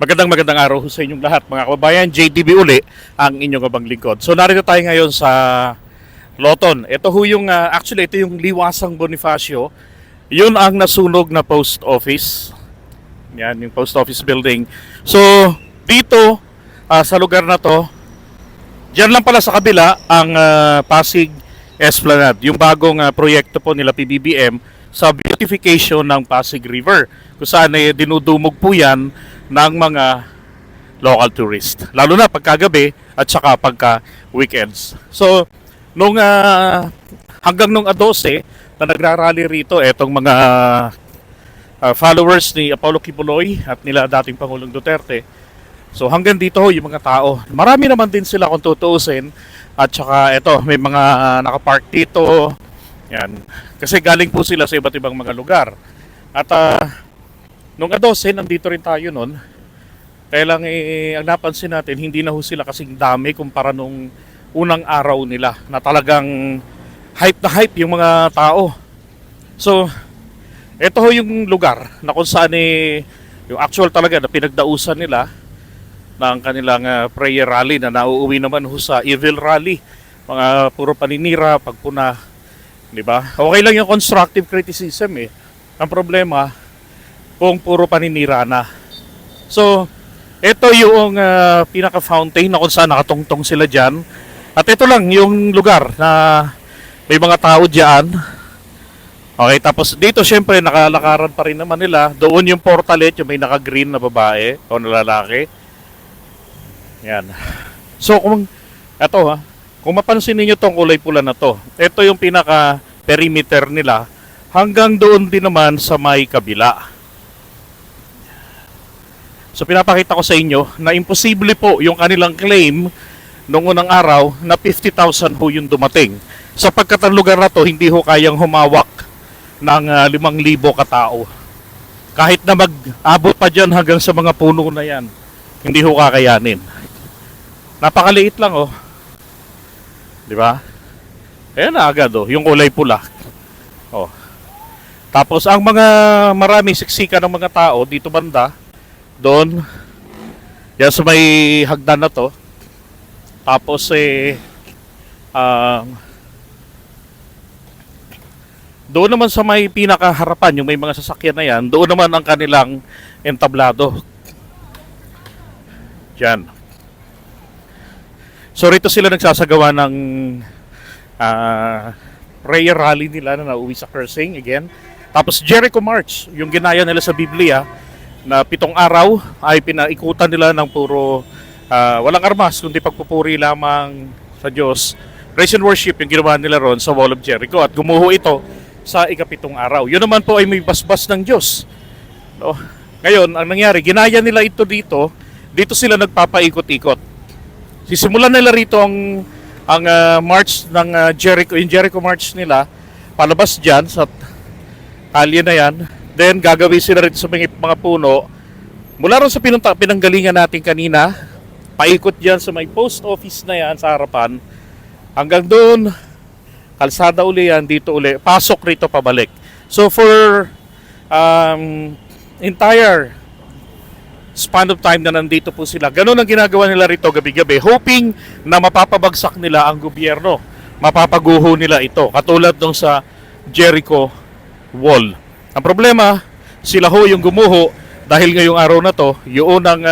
Magandang araw sa inyong lahat mga kababayan. JDB uli ang inyong abang lingkod. So narito tayo ngayon sa Loton. Ito ho yung actually ito yung Liwasang Bonifacio. Yun ang nasunog na post office. Yan yung post office building. So dito sa lugar na to, diyan lang pala sa kabila ang Pasig Esplanade, yung bagong proyekto po nila PBBM sa beautification ng Pasig River. Kung saan dinudumog po yan ng mga local tourist, lalo na pagkagabi at saka pagka weekends. So nung hanggang nung 12 na nagrarally rito etong mga followers ni Apollo Kibuloy at nila dating Pangulong Duterte. So hanggang dito yung mga tao, marami naman din sila kung tutuusin. At saka ito, may mga nakapark dito. Yan. Kasi galing po sila sa iba't ibang mga lugar. At nung 12, nandito rin tayo nun. Kaya lang ang napansin natin, hindi na ho sila kasing dami kumpara nung unang araw nila na talagang hype na hype yung mga tao. So, ito ho yung lugar na kung saan yung actual talaga na pinagdausan nila ng kanilang prayer rally na nauuwi naman ho sa evil rally. Mga puro paninira, pagpuna. Diba? Okay lang yung constructive criticism eh. Ang problema, kung puro paninira na. So, ito yung pinaka-fountain na kung saan nakatungtong sila dyan. At ito lang yung lugar na may mga tao dyan. Okay, tapos dito syempre nakalakaran pa rin naman nila. Doon yung portalet, yung may naka-green na babae o na lalaki. Yan. So, kung mapansin niyo tong kulay pula na to, ito yung pinaka-perimeter nila hanggang doon din naman sa may kabila. So pinapakita ko sa inyo na imposible po yung kanilang claim noong unang araw na 50,000 ho yung dumating. Sapagkat ang lugar na to hindi ho kayang humawak ng 5,000 katao. Kahit na mag-abot pa dyan hanggang sa mga puno na yan, hindi ho kakayanin. Napakaliit lang oh. Di ba? Ayan na agad oh, yung kulay pula. Oh. Tapos ang mga marami siksika ng mga tao dito banda, doon, yan sa may hagdan na to. Tapos doon naman sa may pinakaharapan, yung may mga sasakyan na yan, doon naman ang kanilang entablado. Yan. So rito sila nagsasagawa ng prayer rally nila na nauwi sa cursing again. Tapos Jericho March, yung ginaya nila sa Biblia, na 7 araw ay pinaikutan nila ng puro walang armas kundi pagpupuri lamang sa Diyos. Praise and worship yung ginawa nila ron sa Wall of Jericho at gumuho ito sa ika-7 araw. Yun naman po ay may basbas ng Diyos. No? Ngayon, ang nangyari, ginaya nila ito dito sila nagpapaikot-ikot. Sisimulan nila rito ang march ng Jericho, yung Jericho March nila, palabas dyan sa kalye na yan. Then gagawin sila rin sa mga puno. Mula rin sa pinanggalingan natin kanina, paikot dyan sa may post office na yan sa harapan. Hanggang doon, kalsada uli yan, dito uli. Pasok rito pabalik. So for entire span of time na nandito po sila, ganun ang ginagawa nila rito gabi-gabi, hoping na mapapabagsak nila ang gobyerno. Mapapaguho nila ito. Katulad nung sa Jericho Wall. Ang problema, sila ho yung gumuho dahil ngayong araw na to, yun ang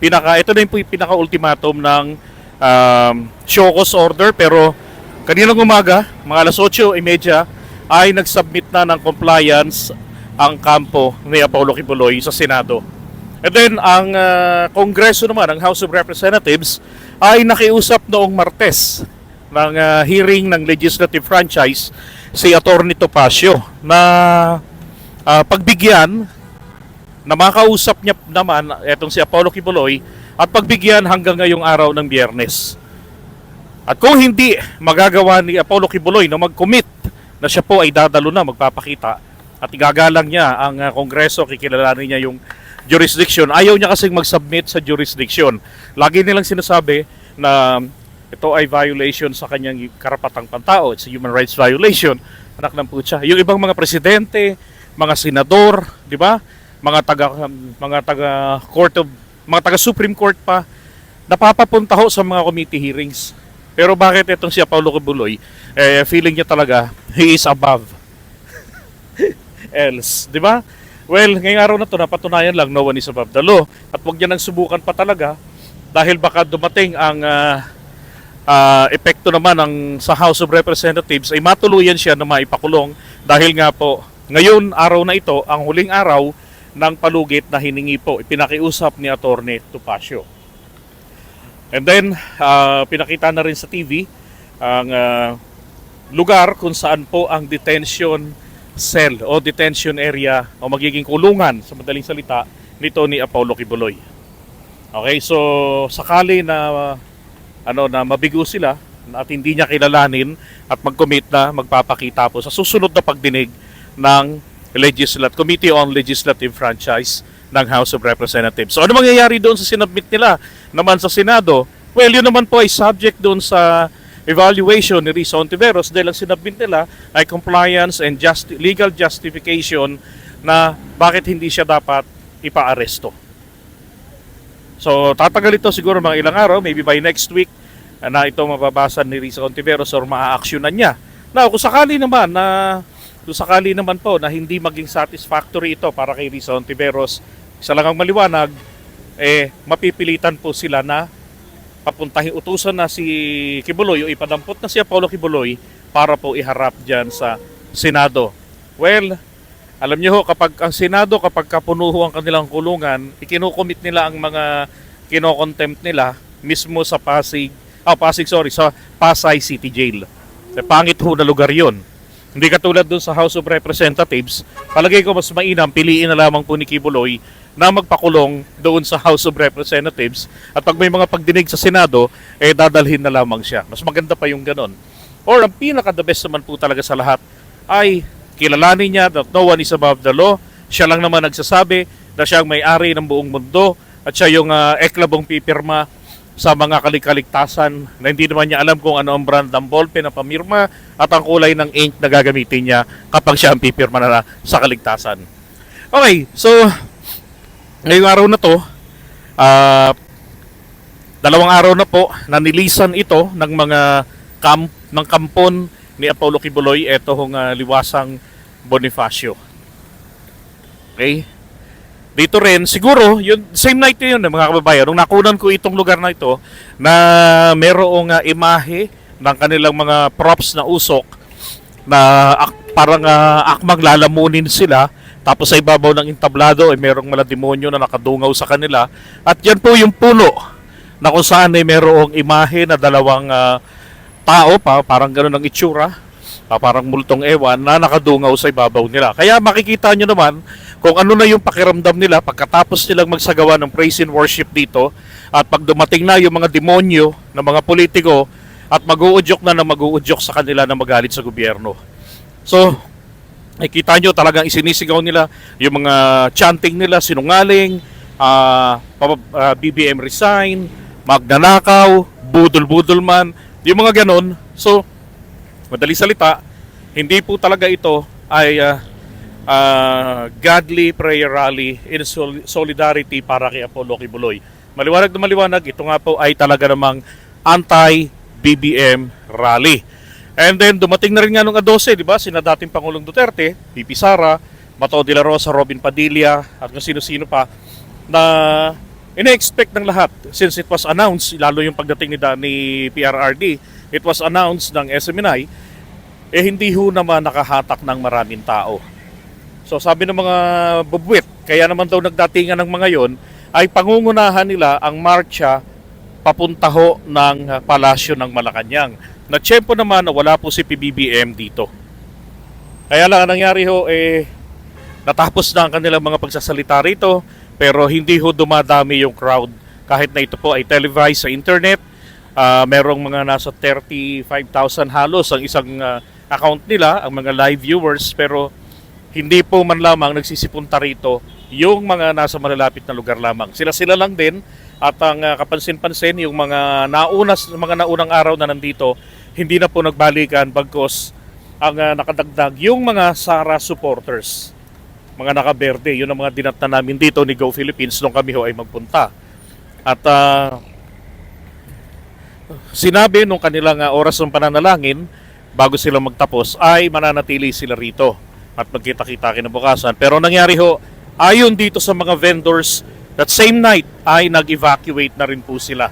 ito na yung pinaka-ultimatum ng show cause order. Pero kaninang umaga, mga alas 8:30, ay nag-submit na ng compliance ang kampo ni Apollo Kibuloy sa Senado. And then, ang Kongreso naman, ang House of Representatives, ay nakiusap noong Martes ng hearing ng legislative franchise si Atty. Topacio na pagbigyan na makausap niya naman etong si Apollo Kibuloy at pagbigyan hanggang ngayong araw ng Biyernes. At kung hindi magagawa ni Apollo Kibuloy na mag-commit na siya po ay dadalo na magpapakita at igagalang niya ang Kongreso, kikilalanin niya yung jurisdiction. Ayaw niya kasing mag-submit sa jurisdiction. Lagi nilang sinasabi na ito ay violation sa kanyang karapatang pantao. It's a human rights violation. Anak ng putya. Yung ibang mga presidente, mga senador, di ba? Mga taga Court of mga taga Supreme Court pa, napapapunta ho sa mga committee hearings. Pero bakit itong si Apollo Kibuloy, feeling niya talaga, he is above else, di ba? Well, ngayong araw na to, napatunayan lang, no one is above the law. At huwag niya nang subukan pa talaga dahil baka dumating ang epekto naman sa House of Representatives ay matuluyan siya na maipakulong dahil nga po, ngayon, araw na ito, ang huling araw ng palugit na hiningi po, ipinakiusap ni Atty. Topacio. And then, pinakita na rin sa TV ang lugar kung saan po ang detention cell o detention area o magiging kulungan sa madaling salita nito ni Apollo Kibuloy. Okay, so sakali na na mabigo sila at hindi niya kilalanin at mag-commit na magpapakita po sa susunod na pagdinig ng Committee on Legislative Franchise ng House of Representatives. So ano mangyayari doon sa sinubmit nila naman sa Senado? Well, yun naman po ay subject doon sa evaluation ni Risa Hontiveros dahil ang sinubmit nila ay compliance and legal justification na bakit hindi siya dapat ipa-aresto. So tatagal ito siguro mga ilang araw, maybe by next week na ito mababasa ni Risa Hontiveros or maa-actionan niya. Now, kung sakali naman po na hindi maging satisfactory ito para kay Risa Hontiveros, isa lang ang maliwanag, mapipilitan po sila na papuntahin, utusan na si Kibuloy o ipadampot na si Apollo Kibuloy para po iharap dyan sa Senado. Well, alam niyo ho, kapag ang Senado, kapag kapuno ho ang kanilang kulungan, ikinukomit nila ang mga kinokontempt nila mismo sa sa Pasay City Jail. Pangit ho na lugar yon. Hindi katulad dun sa House of Representatives, palagay ko mas mainam, piliin na lamang po ni Kibuloy na magpakulong doon sa House of Representatives at pag may mga pagdinig sa Senado, dadalhin na lamang siya. Mas maganda pa yung ganon. Or ang pinaka-the best naman po talaga sa lahat ay kilalanin niya that no one is above the law. Siya lang naman nagsasabi na siya ang may-ari ng buong mundo at siya yung eklabong pipirma sa mga kalikaligtasan na hindi naman niya alam kung ano ang brand ng ballpen na pamirma at ang kulay ng ink na gagamitin niya kapag siya ang pipirma na sa kaligtasan. Okay, so ngayong araw na to, dalawang araw na po na nilisan ito ng mga kampon ni Apollo Kibuloy, ito hong liwasang Bonifacio. Okay? Dito rin, siguro, yun, same night yun mga kababayan, nung nakunan ko itong lugar na ito, na merong imahe ng kanilang mga props na usok na parang akmang lalamunin sila. Tapos sa ibabaw ng entablado ay merong mga demonyo na nakadungaw sa kanila. At yan po yung puno na kung saan ay merong imahe na dalawang tao pa, parang gano'n ang itsura, parang multong ewan na nakadungaw sa ibabaw nila. Kaya makikita nyo naman kung ano na yung pakiramdam nila pagkatapos nilang magsagawa ng praise and worship dito. At pag dumating na yung mga demonyo ng mga politiko at mag-uudyok sa kanila na magalit sa gobyerno. So, nakikita nyo talagang isinisigaw nila yung mga chanting nila, sinungaling, BBM resign, magnanakaw, budol-budol man, yung mga ganon. So, madali salita, hindi po talaga ito ay godly prayer rally in solidarity para kay Apollo Kibuloy. Maliwanag na maliwanag, ito nga po ay talaga namang anti-BBM rally. And then dumating na rin nga nung 12, di ba? Sina dating Pangulong Duterte, Pipi Sara, Bato de la Rosa, Robin Padilla, at kung sino-sino pa na ina-expect ng lahat since it was announced, lalo yung pagdating ni PRRD, it was announced ng SMNI, hindi ho naman nakahatak ng maraming tao. So sabi ng mga bubwit, kaya naman daw nagdatingan ng mga yon, ay pangungunahan nila ang marcha papunta ho ng palasyo ng Malacanang. Na tiyempo naman na wala po si PBBM dito. Kaya lang ang nangyari ho, natapos na ang kanilang mga pagsasalita rito, pero hindi ho dumadami yung crowd. Kahit na ito po ay televised sa internet, merong mga nasa 35,000 halos ang isang account nila, ang mga live viewers, pero hindi po man lamang nagsisipunta rito yung mga nasa malalapit na lugar lamang. Sila lang din, at ang kapansin-pansin, yung mga naunang araw na nandito, hindi na po nagbalikan bagkos ang nakadagdag yung mga Sara supporters, mga nakaberde. Yun ang mga dinatna namin dito ni Go Philippines nung kami ho ay magpunta. At sinabi nung kanilang oras ng pananalangin bago sila magtapos ay mananatili sila rito at magkita-kita kinabukasan. Pero nangyari ho, ayon dito sa mga vendors, that same night ay nag-evacuate na rin po sila.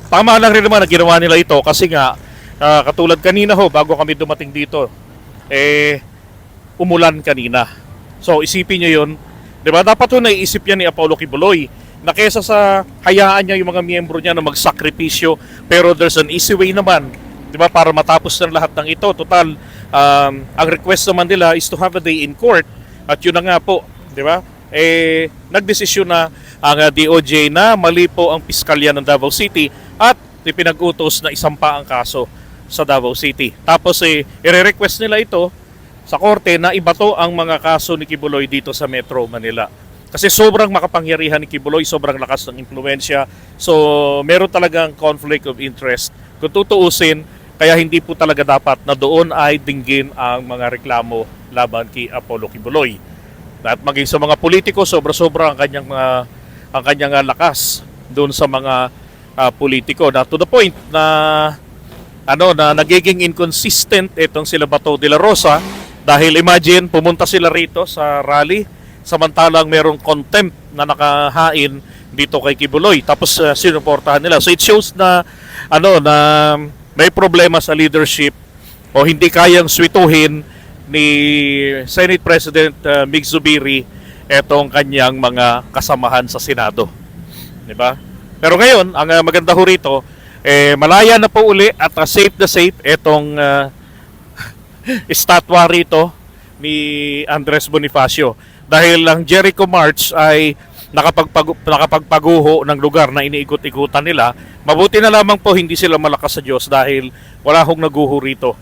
Tama lang rin naman na ginawa nila ito kasi nga katulad kanina ho bago kami dumating dito umulan kanina. So isipin nyo yun, di ba? Dapat ho naiisip yan ni Apollo Kibuloy na kesa sa hayaan niya yung mga miyembro niya na magsakripisyo, pero there's an easy way naman, di ba, para matapos na lahat ng ito. Total, ang request naman nila is to have a day in court at yun na nga po, di ba? Nagdesisyon na ang DOJ na mali po ang piskalya ng Davao City at ipinag-utos na isampa ang kaso sa Davao City. Tapos i-request nila ito sa korte na ibato ang mga kaso ni Kibuloy dito sa Metro Manila. Kasi sobrang makapangyarihan ni Kibuloy, sobrang lakas ng impluensya. So meron talagang conflict of interest. Kung tutuusin, kaya hindi po talaga dapat na doon ay dinggin ang mga reklamo laban kay Apollo Kibuloy. At maging sa mga politiko, sobra-sobra ang kanyang lakas doon sa mga politiko, na to the point na na nagiging inconsistent itong sila Bato de la Rosa. Dahil imagine, pumunta sila rito sa rally samantalang merong contempt na nakahain dito kay Kibuloy, tapos sinuportahan nila. So it shows na na may problema sa leadership o hindi kayang swituhin ni Senate President Mig Zubiri etong kanyang mga kasamahan sa Senado. Di ba? Pero ngayon, ang maganda ho rito, malaya na po uli at safe na safe etong estatwa rito ni Andres Bonifacio. Dahil ang Jericho March ay nakapagpaguho ng lugar na iniikot-ikutan nila. Mabuti na lamang po hindi sila malakas sa Diyos dahil wala hong naguho rito.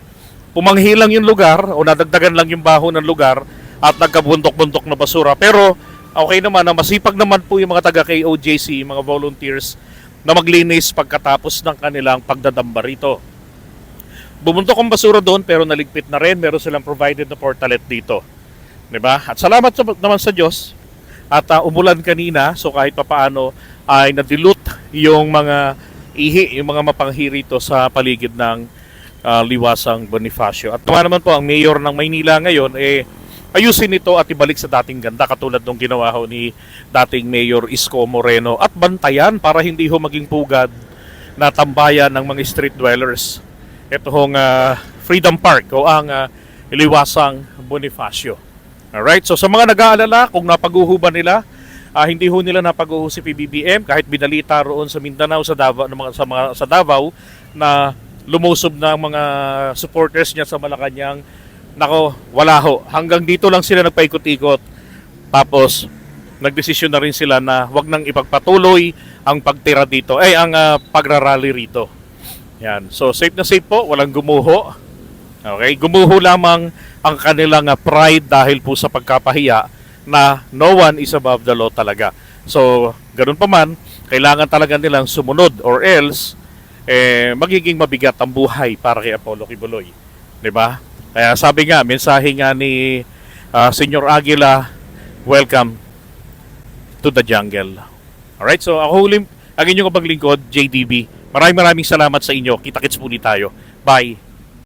Pumanghilang yung lugar o nadagdagan lang yung baho ng lugar at nagkabundok-bundok na basura. Pero okay naman na masipag naman po yung mga taga-KOJC, mga volunteers na maglinis pagkatapos ng kanilang pagdadamba rito. Bumuntok ang basura doon pero naligpit na rin. Meron silang provided na portalet dito. Diba? At salamat naman sa Diyos. At umulan kanina, so kahit papaano ay nadilute yung mga ihi, yung mga mapanghi rito sa paligid ng liwasang Bonifacio. At naman po ang mayor ng Maynila ngayon, ayusin ito at ibalik sa dating ganda katulad ng ginawa ho ni dating Mayor Isko Moreno at bantayan para hindi ho maging pugad na tambayan ng mga street dwellers. Ito hong Freedom Park o ang liwasang Bonifacio. Alright, so sa mga nag-aalala kung napaguho ba nila, hindi ho nila napaguho si PBBM kahit binalita roon sa Mindanao, sa Davao, sa Davao na lumusob na ang mga supporters niya sa Malacanang. Nako, wala ho. Hanggang dito lang sila nagpaikot-ikot. Tapos nagdesisyon na rin sila na wag nang ipagpatuloy ang pagtira dito, ang pagrarally rito. Yan. So safe na safe po, walang gumuho. Okay, gumuho lamang ang kanilang pride dahil po sa pagkapahiya na no one is above the law talaga. So, ganun pa man, kailangan talaga nilang sumunod or else magiging mabigat ang buhay para kay Apollo Kibuloy. 'Di ba? Kaya sabi nga, mensahe nga ni Senyor Aguila, welcome to the jungle. Alright, so ang inyong kapaglingkod, JDB. Maraming salamat sa inyo. Kita-kits muli tayo. Bye.